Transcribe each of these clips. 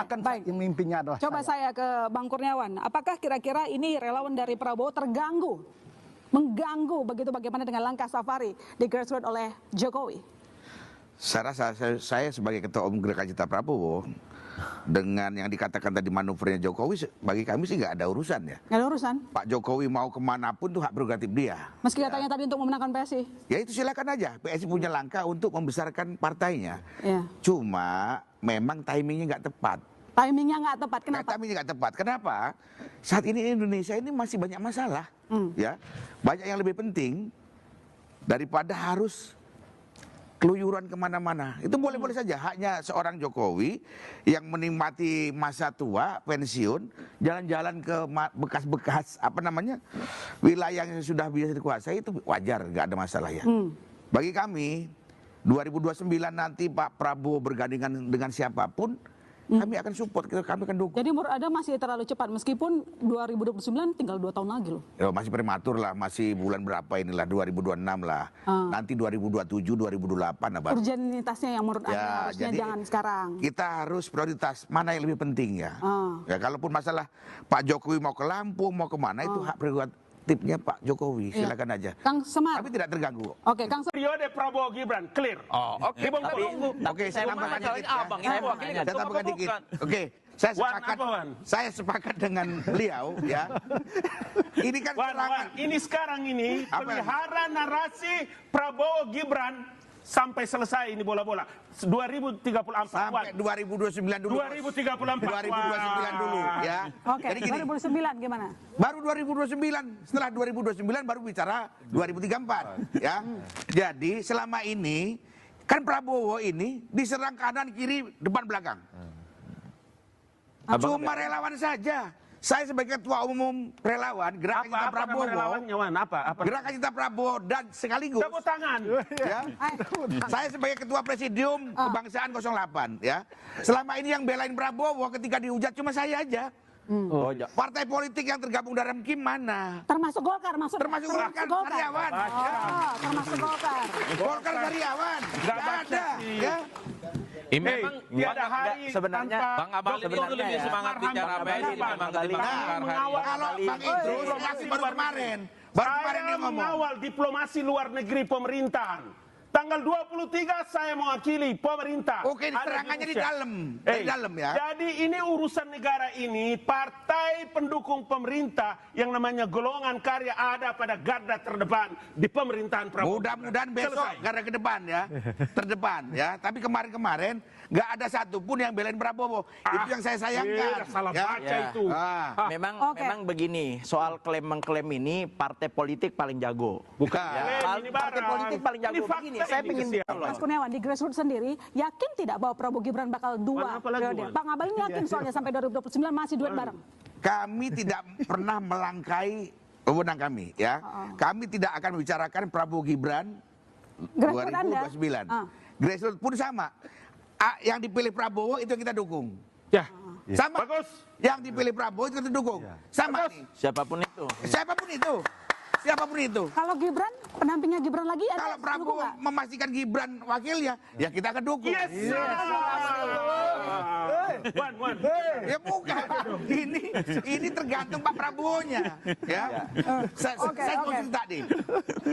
akan baik. yang mimpinya adalah Coba saya ke Bang Kurniawan. Apakah kira-kira ini relawan dari Prabowo mengganggu begitu bagaimana dengan langkah safari di grassroots oleh Jokowi? Saya rasa saya sebagai ketua umum Gerakan Cinta Prabowo dengan yang dikatakan tadi manuvernya Jokowi, bagi kami sih nggak ada urusan ya. Nggak ada urusan. Pak Jokowi mau kemanapun tuh hak prerogatif dia. Meski katanya tadi untuk memenangkan PSI. Ya itu silakan aja. PSI punya langkah untuk membesarkan partainya. Ya. Cuma memang timingnya nggak tepat. Timingnya nggak tepat. Kenapa? Timingnya nggak tepat. Kenapa? Saat ini Indonesia ini masih banyak masalah. Ya, banyak yang lebih penting daripada harus keluyuran kemana-mana. Itu boleh-boleh saja. Haknya seorang Jokowi yang menikmati masa tua, pensiun, jalan-jalan ke bekas-bekas wilayah yang sudah biasa dikuasai, itu wajar, nggak ada masalah ya. Bagi kami 2029 nanti Pak Prabowo bergandengan dengan siapapun, kami akan support, kami akan dukung. Jadi menurut Anda masih terlalu cepat, meskipun 2029 tinggal 2 tahun lagi loh. Ya, masih prematur lah, masih bulan berapa inilah, 2026 lah. Nanti 2027, 2028 lah. Urgenitasnya yang menurut Anda harusnya jadi jangan sekarang. Kita harus prioritas mana yang lebih penting ya. Ya kalaupun masalah Pak Jokowi mau ke Lampung, mau kemana, itu hak prerogatifnya Pak Jokowi, silakan aja. Kang Semar. Tapi tidak terganggu. Oke, Kang Semar. Periode Prabowo Gibran clear. Oke. Oke, saya tambahkan dikit. Abang ini wakilnya Saya ketua tambahkan apa dikit. bukan? Oke, saya sepakat dengan beliau ya. Ini kan serangan. Ini sekarang ini Apa? pelihara narasi Prabowo Gibran sampai selesai ini bola-bola 2034 Sampai 2029 dulu. 2034 2029 dulu ya. Oke, Jadi gini, 2009 gimana? baru 2029, setelah 2029 baru bicara 2034 ya. Jadi selama ini kan Prabowo ini diserang kanan kiri depan belakang. Cuma relawan saja. Saya sebagai ketua umum relawan Gerakan Cinta Prabowo, Gerakan Cinta Prabowo dan sekaligus tepuk tangan. Ya. Saya sebagai ketua presidium kebangsaan 08 ya. Selama ini yang belain Prabowo ketika dihujat cuma saya aja. Partai politik yang tergabung dalam KIM mana? Termasuk Golkar maksudnya? Termasuk Golkar karyawan. Termasuk Golkar. Golkar karyawan. Nggak ada. Ya. Ini memang tiada hari sebenarnya tanpa Bang Abalin itu lebih semangat bicara PSI dibanding Kalau Bang Idrus masih baru kemarin. Baru kemarin dia Saya ngomong. mengawal diplomasi luar negeri pemerintahan. Tanggal 23 saya mewakili pemerintah. Oke, Ada serangannya di Rusia. dalam. Di dalam ya. Jadi ini urusan negara ini, partai pendukung pemerintah yang namanya golongan karya ada pada garda terdepan di pemerintahan Prabowo. Mudah-mudahan besok Selesai. garda ke depan ya. Terdepan ya. Tapi kemarin-kemarin nggak ada satupun yang belain Prabowo. Itu yang saya sayangkan. Salah ya. baca itu. Memang begini, soal klaim mengklaim ini partai politik paling jago. Bukan. Klaim ini Partai barang. politik paling jago. Ini fakta Begini, ini saya pengen kesiapan. Mas Kurniawan, di grassroots sendiri, yakin tidak bahwa Prabowo Gibran bakal dua Apa lagi, periode? Wan? Bang Abalin yakin soalnya sampai 2029 masih duet bareng. Kami tidak pernah melangkai wewenang kami ya. Kami tidak akan membicarakan Prabowo Gibran Grassroots Anda? 2029. Grassroots pun sama. Yang dipilih Prabowo itu yang kita dukung. Ya. Sama. Bagus. Yang dipilih Prabowo itu kita dukung. Sama nih. Siapapun itu. Siapapun itu. Siapapun itu. Kalau Gibran, pendampingnya Gibran lagi ada Kalau Prabowo memastikan Gibran wakilnya, ya kita akan dukung. Yes. Wan. Ya bukan. Ini tergantung Pak Prabowo-nya. Ya. Saya konsul tadi.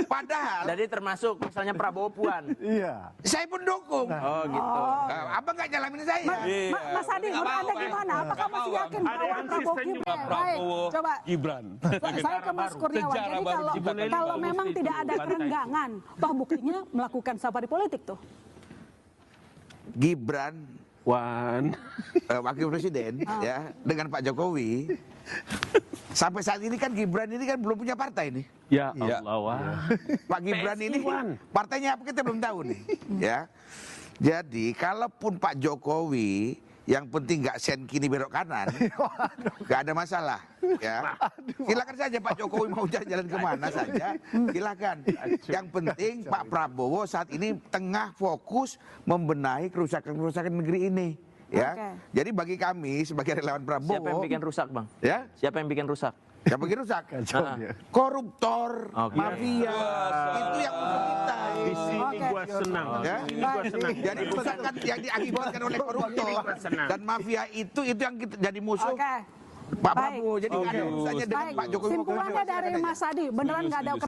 Padahal Jadi termasuk misalnya Prabowo Puan. Iya. saya pun dukung. Oh gitu. Abang nggak nyalamin saya. Mas Adi, menurut Anda gimana? Apakah masih yakin bahwa Prabowo Gibran? Baik, coba Gibran. saya ke Mas Kurniawan. Jadi kalau memang tidak ada kerenggangan, toh buktinya melakukan safari politik tuh. Gibran Wan. wakil presiden ya dengan Pak Jokowi. Sampai saat ini kan Gibran ini kan belum punya partai nih. Ya Allah, Wan. Pak Gibran ini partainya apa kita belum tahu nih. Ya. Jadi kalaupun Pak Jokowi yang penting nggak sen kini belok kanan, nggak ada masalah. Ya, silakan saja Pak Jokowi mau jalan kemana saja, silakan. Yang penting Pak Prabowo saat ini tengah fokus membenahi kerusakan-kerusakan negeri ini. ya. Oke. Jadi bagi kami sebagai relawan Prabowo, Siapa yang bikin rusak, Bang? ya, Siapa yang bikin rusak? yang bikin rusak, koruptor, Oke. mafia, itu yang musuh kita. Di sini Oke. gua senang. Ya. Di sini gua senang. Jadi misalkan yang diakibatkan oleh koruptor Senang. dan mafia itu yang kita jadi musuh Oke. Pak Baik. Prabowo. Jadi nggak ada urusannya dengan Baik, Pak Jokowi. simpulannya dari Mas Adi, beneran nggak ada